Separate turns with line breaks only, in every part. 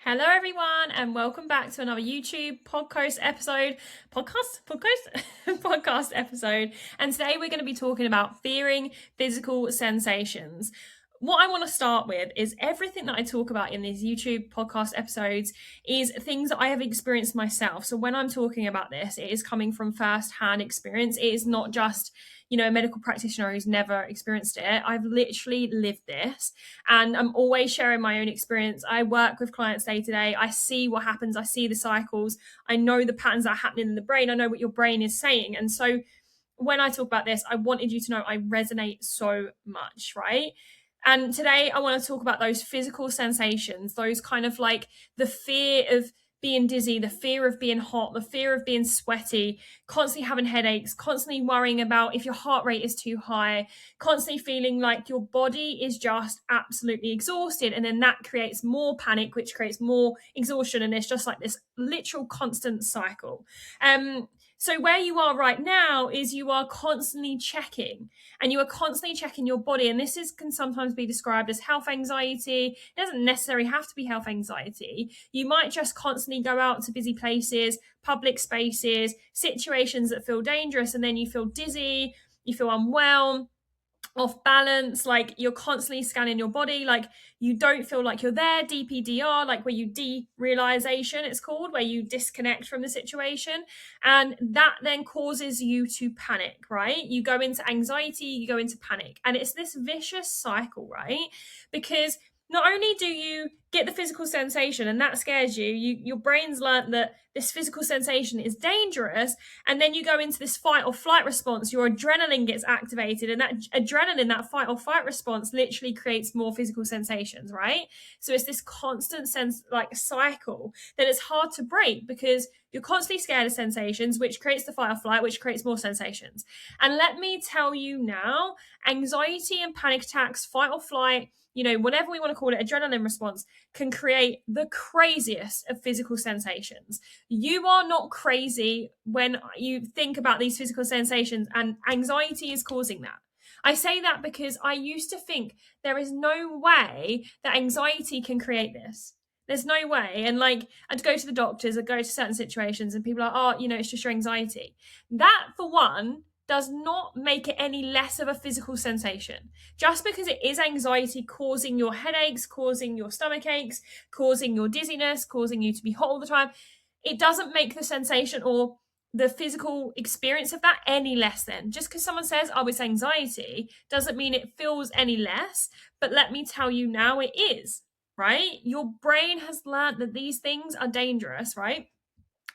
Hello, everyone, and welcome back to another YouTube podcast episode. Podcast episode. And today we're going to be talking about fearing physical sensations. What I want to start with is everything that I talk about in these YouTube podcast episodes is things that I have experienced myself. So when I'm talking about this, it is coming from first-hand experience. It is not just a medical practitioner who's never experienced it. I've literally lived this, and I'm always sharing my own experience. I work with clients day to day. I see what happens. I see the cycles. I know the patterns that are happening in the brain. I know what your brain is saying. And so when I talk about this, I wanted you to know I resonate so much, right? And today I want to talk about those physical sensations, those kind of like the fear of being dizzy, the fear of being hot, the fear of being sweaty, constantly having headaches, constantly worrying about if your heart rate is too high, constantly feeling like your body is just absolutely exhausted. And then that creates more panic, which creates more exhaustion. And it's just like this literal constant cycle. So where you are right now is you are constantly checking, and you are constantly checking your body. And this can sometimes be described as health anxiety. It doesn't necessarily have to be health anxiety. You might just constantly go out to busy places, public spaces, situations that feel dangerous, and then you feel dizzy, you feel unwell, off balance, like you're constantly scanning your body, like you don't feel like you're there. DPDR, like where you derealization, it's called, where you disconnect from the situation. And that then causes you to panic, right? You go into anxiety, you go into panic. And it's this vicious cycle, right? Because not only do you get the physical sensation and that scares you, your brain's learned that this physical sensation is dangerous, and then you go into this fight or flight response. Your adrenaline gets activated, and that adrenaline, that fight or flight response, literally creates more physical sensations, right? So it's this constant cycle that it's hard to break, because you're constantly scared of sensations, which creates the fight or flight, which creates more sensations. And let me tell you now, anxiety and panic attacks, fight or flight, whatever we want to call it, adrenaline response, can create the craziest of physical sensations. You are not crazy when you think about these physical sensations, and anxiety is causing that. I say that because I used to think there is no way that anxiety can create this. There's no way. And like, I'd go to the doctors, I'd go to certain situations, and people are like, oh, it's just your anxiety. That, for one, does not make it any less of a physical sensation. Just because it is anxiety causing your headaches, causing your stomach aches, causing your dizziness, causing you to be hot all the time, it doesn't make the sensation or the physical experience of that any less than. Just because someone says, oh, it's anxiety, doesn't mean it feels any less. But let me tell you now, it is, right? Your brain has learned that these things are dangerous, right?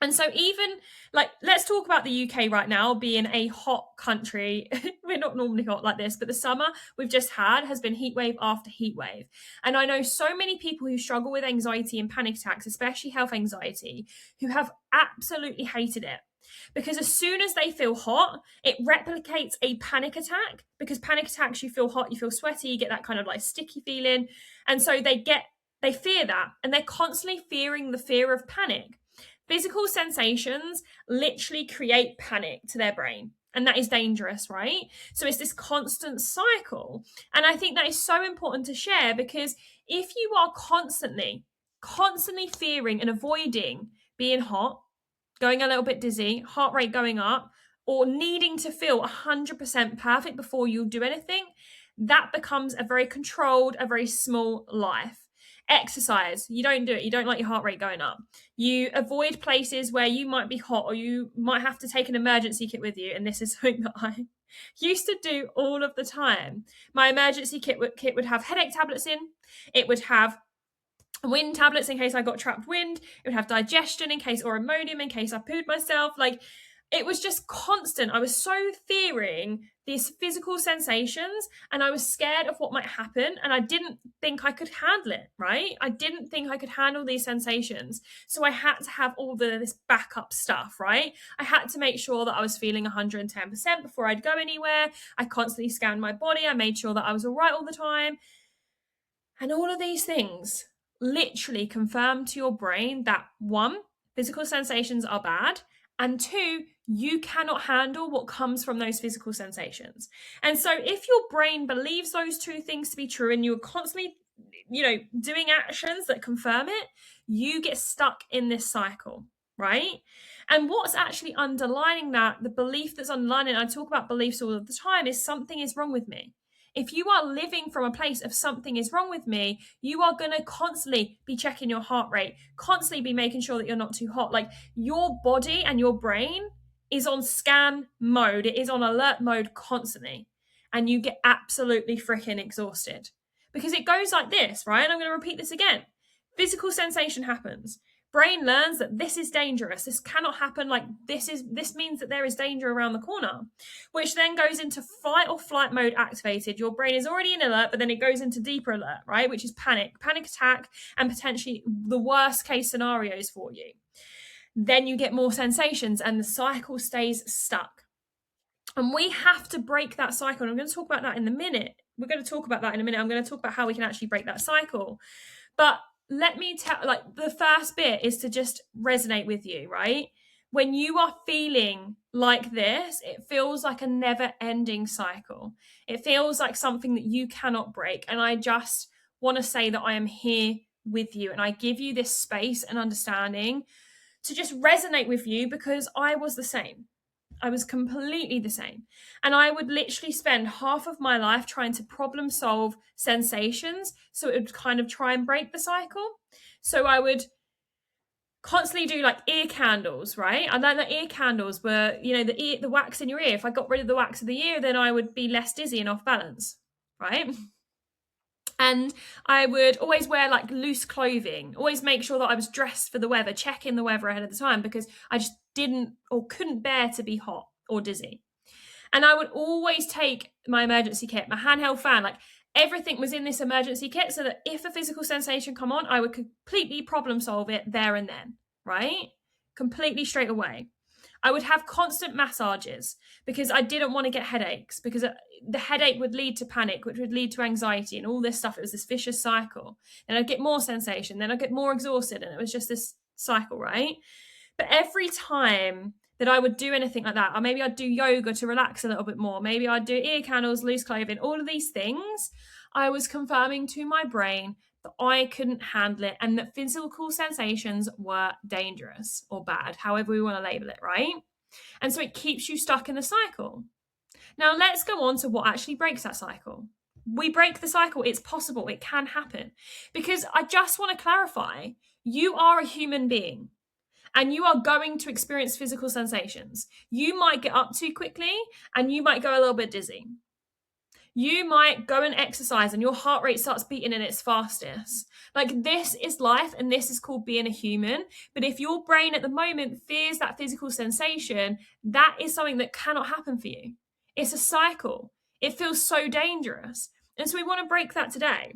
And so even like, let's talk about the UK right now being a hot country. We're not normally hot like this, but the summer we've just had has been heat wave after heat wave. And I know so many people who struggle with anxiety and panic attacks, especially health anxiety, who have absolutely hated it. Because as soon as they feel hot, it replicates a panic attack. Because panic attacks, you feel hot, you feel sweaty, you get that kind of like sticky feeling. And so they fear that, and they're constantly fearing the fear of panic. Physical sensations literally create panic to their brain. And that is dangerous, right? So it's this constant cycle. And I think that is so important to share, because if you are constantly fearing and avoiding being hot, going a little bit dizzy, heart rate going up, or needing to feel 100% perfect before you do anything, that becomes a very controlled, a very small life. Exercise, you don't do it. You don't like your heart rate going up. You avoid places where you might be hot, or you might have to take an emergency kit with you. And this is something that I used to do all of the time. My emergency kit would have headache tablets in. It would have wind tablets in case I got trapped wind. It would have digestion in case, or Imodium in case I pooed myself. Like, it was just constant. I was so fearing these physical sensations, and I was scared of what might happen, and I didn't think I could handle it, right? I didn't think I could handle these sensations. So I had to have all this backup stuff, right? I had to make sure that I was feeling 110% before I'd go anywhere. I constantly scanned my body. I made sure that I was all right all the time. And all of these things literally confirm to your brain that, one, physical sensations are bad, and two, you cannot handle what comes from those physical sensations. And so if your brain believes those two things to be true, and you're constantly, doing actions that confirm it, you get stuck in this cycle, right? And what's actually underlining that, the belief that's underlining, I talk about beliefs all of the time, is something is wrong with me. If you are living from a place of something is wrong with me, you are going to constantly be checking your heart rate, constantly be making sure that you're not too hot. Like, your body and your brain is on scan mode, it is on alert mode constantly. And you get absolutely freaking exhausted because it goes like this, right? And I'm going to repeat this again. Physical sensation happens. Brain learns that this is dangerous. This cannot happen. Like, this means that there is danger around the corner, which then goes into fight or flight mode activated. Your brain is already in alert, but then it goes into deeper alert, right? Which is panic attack, and potentially the worst case scenarios for you. Then you get more sensations and the cycle stays stuck. And we have to break that cycle. And I'm going to talk about that in a minute. We're going to talk about that in a minute. I'm going to talk about how we can actually break that cycle. But let me tell, like, the first bit is to just resonate with you, right? When you are feeling like this, it feels like a never-ending cycle. It feels like something that you cannot break. And I just want to say that I am here with you. And I give you this space and understanding to just resonate with you, because I was the same. I was completely the same. And I would literally spend half of my life trying to problem solve sensations so it would kind of try and break the cycle. So I would constantly do like ear candles, right? I learned that ear candles were, the wax in your ear. If I got rid of the wax of the ear, then I would be less dizzy and off balance, right? And I would always wear like loose clothing, always make sure that I was dressed for the weather, check in the weather ahead of the time, because I just didn't or couldn't bear to be hot or dizzy. And I would always take my emergency kit, my handheld fan, like everything was in this emergency kit, so that if a physical sensation come on, I would completely problem solve it there and then, right? Completely straight away. I would have constant massages because I didn't want to get headaches, because the headache would lead to panic, which would lead to anxiety and all this stuff. It was this vicious cycle. And I'd get more sensation, then I'd get more exhausted, and it was just this cycle, right? But every time that I would do anything like that, or maybe I'd do yoga to relax a little bit more, maybe I'd do ear candles, loose clothing, all of these things, I was confirming to my brain that I couldn't handle it and that physical sensations were dangerous or bad, however we want to label it, right? And so it keeps you stuck in the cycle. Now let's go on to what actually breaks that cycle. We break the cycle. It's possible. It can happen. Because I just want to clarify, you are a human being and you are going to experience physical sensations. You might get up too quickly and you might go a little bit dizzy. You might go and exercise and your heart rate starts beating in its fastest. Like, this is life and this is called being a human. But if your brain at the moment fears that physical sensation, that is something that cannot happen for you. It's a cycle. It feels so dangerous. And so we want to break that today.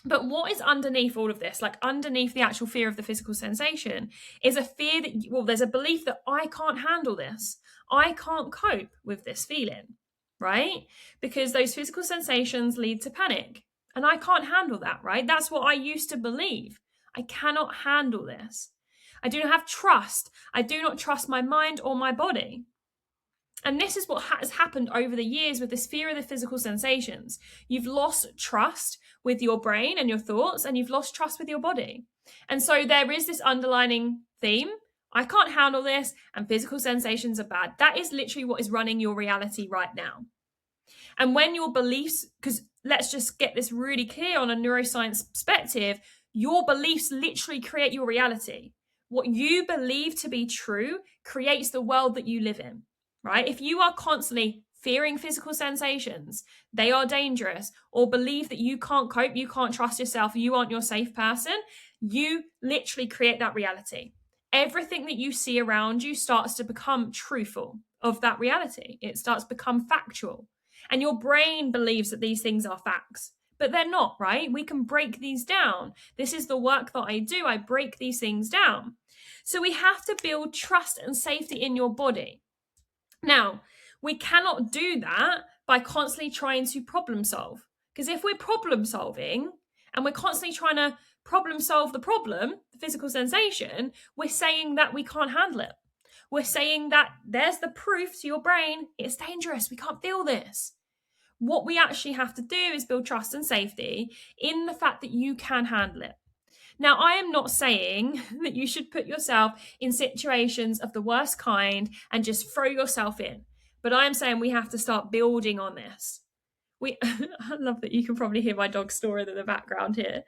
But what is underneath all of this, like underneath the actual fear of the physical sensation, is a fear that, there's a belief that I can't handle this. I can't cope with this feeling, right? Because those physical sensations lead to panic. And I can't handle that, right? That's what I used to believe. I cannot handle this. I do not have trust. I do not trust my mind or my body. And this is what has happened over the years with this fear of the physical sensations. You've lost trust with your brain and your thoughts, and you've lost trust with your body. And so there is this underlining theme. I can't handle this, and physical sensations are bad. That is literally what is running your reality right now. And when your beliefs, because let's just get this really clear on a neuroscience perspective, your beliefs literally create your reality. What you believe to be true creates the world that you live in. Right? If you are constantly fearing physical sensations, they are dangerous, or believe that you can't cope, you can't trust yourself, you aren't your safe person, you literally create that reality. Everything that you see around you starts to become truthful of that reality. It starts to become factual. And your brain believes that these things are facts, but they're not, right? We can break these down. This is the work that I do. I break these things down. So we have to build trust and safety in your body. Now, we cannot do that by constantly trying to problem solve. Because if we're problem solving and we're constantly trying to problem solve the problem, the physical sensation, we're saying that we can't handle it. We're saying that there's the proof to your brain, it's dangerous, we can't feel this. What we actually have to do is build trust and safety in the fact that you can handle it. Now, I am not saying that you should put yourself in situations of the worst kind and just throw yourself in, but I am saying we have to start building on this. I love that you can probably hear my dog snoring in the background here.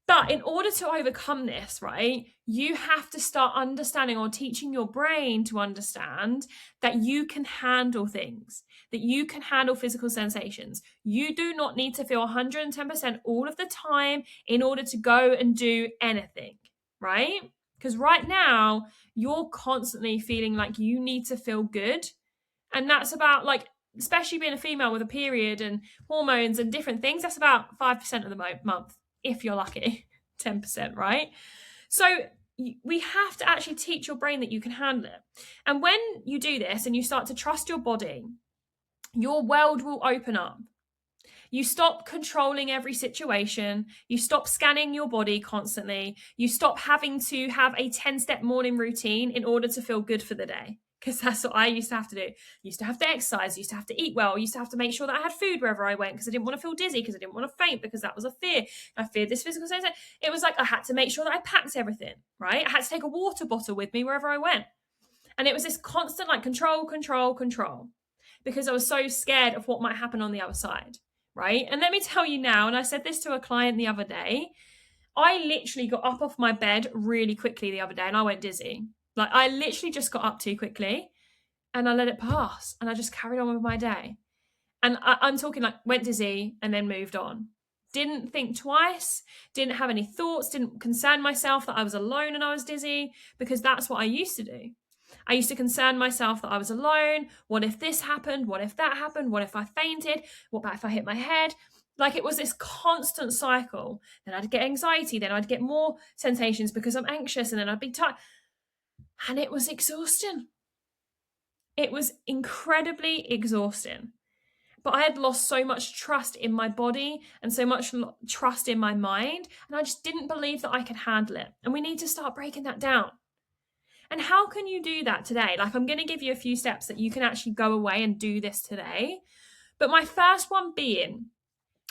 But in order to overcome this, right, you have to start understanding or teaching your brain to understand that you can handle things, that you can handle physical sensations. You do not need to feel 110% all of the time in order to go and do anything, right? Because right now, you're constantly feeling like you need to feel good. And that's about, like, especially being a female with a period and hormones and different things, that's about 5% of the month, if you're lucky. 10%, right? So we have to actually teach your brain that you can handle it. And when you do this and you start to trust your body, your world will open up. You stop controlling every situation. You stop scanning your body constantly. You stop having to have a 10-step morning routine in order to feel good for the day. Because that's what I used to have to do. I used to have to exercise, used to have to eat well, used to have to make sure that I had food wherever I went because I didn't want to feel dizzy, because I didn't want to faint, because that was a fear. I feared this physical sensation. It was like I had to make sure that I packed everything, right? I had to take a water bottle with me wherever I went. And it was this constant like control, because I was so scared of what might happen on the other side, right? And let me tell you now, and I said this to a client the other day, I literally got up off my bed really quickly the other day and I went dizzy. Like, I literally just got up too quickly and I let it pass and I just carried on with my day. And I'm talking like went dizzy and then moved on. Didn't think twice, didn't have any thoughts, didn't concern myself that I was alone and I was dizzy, because that's what I used to do. I used to concern myself that I was alone. What if this happened? What if that happened? What if I fainted? What about if I hit my head? Like, it was this constant cycle. Then I'd get anxiety. Then I'd get more sensations because I'm anxious. And then I'd be tired. And it was exhausting. It was incredibly exhausting. But I had lost so much trust in my body and so much trust in my mind. And I just didn't believe that I could handle it. And we need to start breaking that down. And how can you do that today? Like, I'm going to give you a few steps that you can actually go away and do this today. But my first one being,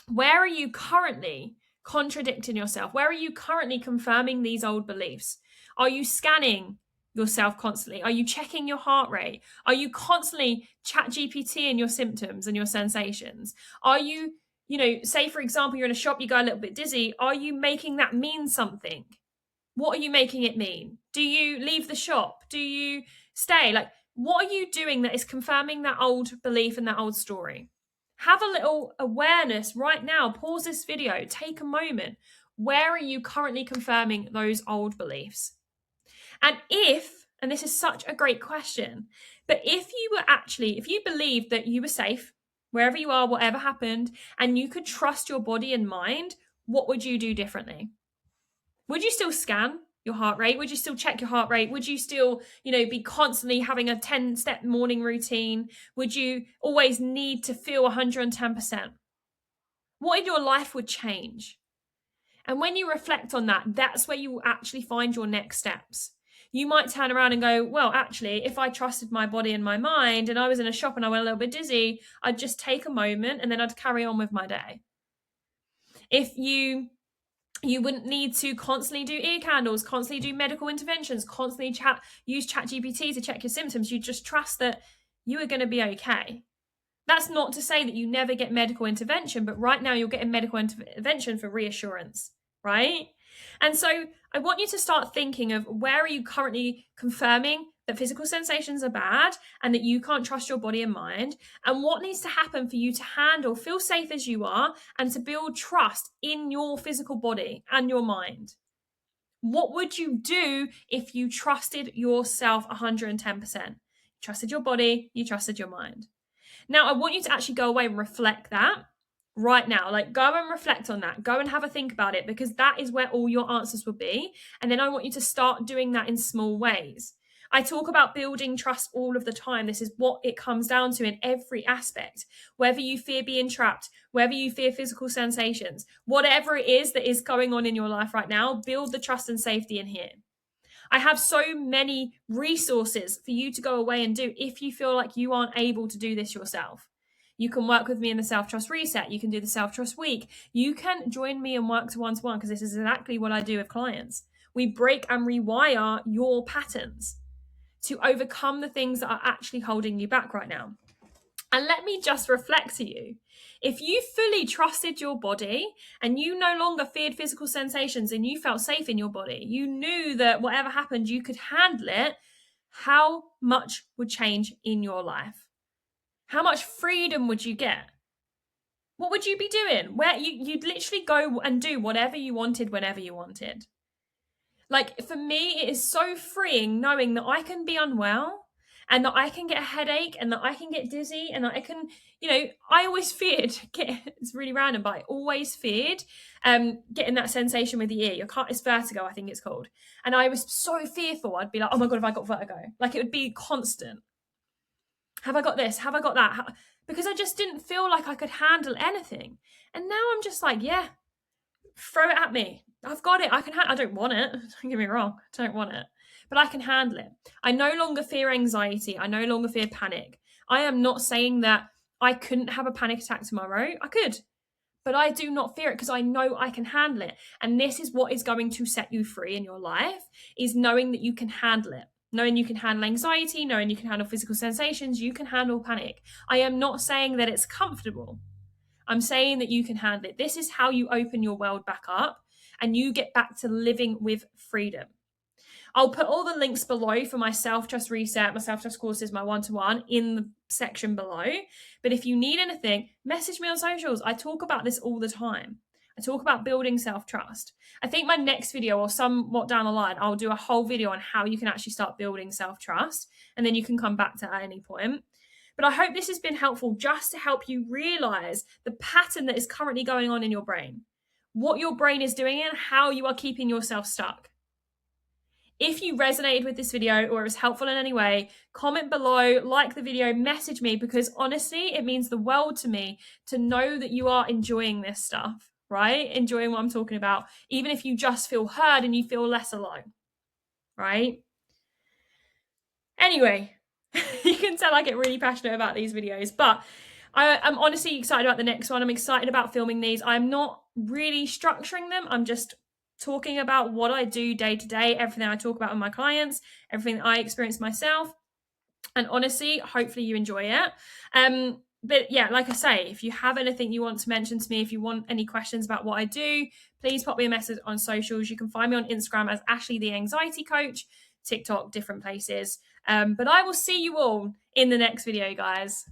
where are you currently contradicting yourself? Where are you currently confirming these old beliefs? Are you scanning yourself constantly? Are you checking your heart rate? Are you constantly chat GPTing your symptoms and your sensations? Are you, say for example, you're in a shop, you go a little bit dizzy. Are you making that mean something? What are you making it mean? Do you leave the shop? Do you stay? Like, what are you doing that is confirming that old belief and that old story? Have a little awareness right now. Pause this video. Take a moment. Where are you currently confirming those old beliefs? And this is such a great question, but if you believed that you were safe wherever you are, whatever happened, and you could trust your body and mind, what would you do differently? Would you still scan your heart rate? Would you still check your heart rate? Would you still, be constantly having a 10-step morning routine? Would you always need to feel 110%? What in your life would change? And when you reflect on that, that's where you will actually find your next steps. You might turn around and go, well, actually, if I trusted my body and my mind and I was in a shop and I went a little bit dizzy, I'd just take a moment and then I'd carry on with my day. If you wouldn't need to constantly do ear candles, constantly do medical interventions, constantly use ChatGPT to check your symptoms. You just trust that you are going to be okay. That's not to say that you never get medical intervention, but right now you're getting medical intervention for reassurance, right? And so I want you to start thinking of, where are you currently confirming that physical sensations are bad and that you can't trust your body and mind, and what needs to happen for you to feel safe as you are, and to build trust in your physical body and your mind. What would you do if you trusted yourself 110%? You trusted your body, you trusted your mind. Now, I want you to actually go away and reflect that right now. Like, go and reflect on that. Go and have a think about it, because that is where all your answers will be. And then I want you to start doing that in small ways. I talk about building trust all of the time. This is what it comes down to in every aspect. Whether you fear being trapped, whether you fear physical sensations, whatever it is that is going on in your life right now, build the trust and safety in here. I have so many resources for you to go away and do if you feel like you aren't able to do this yourself. You can work with me in the self-trust reset. You can do the self-trust week. You can join me and work to one-to-one, because this is exactly what I do with clients. We break and rewire your patterns to overcome the things that are actually holding you back right now. And let me just reflect to you. If you fully trusted your body and you no longer feared physical sensations and you felt safe in your body, you knew that whatever happened, you could handle it, how much would change in your life? How much freedom would you get? What would you be doing? Where you'd literally go and do whatever you wanted whenever you wanted. Like, for me, it is so freeing knowing that I can be unwell and that I can get a headache and that I can get dizzy and that I can, I always feared, it's really random, but I always feared getting that sensation with the ear. It's vertigo, I think it's called. And I was so fearful. I'd be like, oh my God, have I got vertigo? Like, it would be constant. Have I got this? Have I got that? Because I just didn't feel like I could handle anything. And now I'm just like, yeah, throw it at me. I've got it. I can I don't want it. Don't get me wrong. I don't want it. But I can handle it. I no longer fear anxiety. I no longer fear panic. I am not saying that I couldn't have a panic attack tomorrow. I could. But I do not fear it because I know I can handle it. And this is what is going to set you free in your life, is knowing that you can handle it. Knowing you can handle anxiety, knowing you can handle physical sensations, you can handle panic. I am not saying that it's comfortable. I'm saying that you can handle it. This is how you open your world back up and you get back to living with freedom. I'll put all the links below for my self-trust reset, my self-trust courses, my one-to-one in the section below. But if you need anything, message me on socials. I talk about this all the time. I talk about building self-trust. I think my next video, or somewhat down the line, I'll do a whole video on how you can actually start building self-trust. And then you can come back to it at any point. But I hope this has been helpful just to help you realize the pattern that is currently going on in your brain, what your brain is doing and how you are keeping yourself stuck. If you resonated with this video or it was helpful in any way, comment below, like the video, message me, because honestly, it means the world to me to know that you are enjoying this stuff, right? Enjoying what I'm talking about, even if you just feel heard and you feel less alone, right? Anyway, you can tell I get really passionate about these videos, but I'm honestly excited about the next one. I'm excited about filming these. I'm not really structuring them. I'm just talking about what I do day to day, everything I talk about with my clients, everything that I experience myself. And honestly, hopefully you enjoy it. But yeah, like I say, if you have anything you want to mention to me, if you want any questions about what I do, please pop me a message on socials. You can find me on Instagram as Ashley the Anxiety Coach, TikTok, different places. But I will see you all in the next video, guys.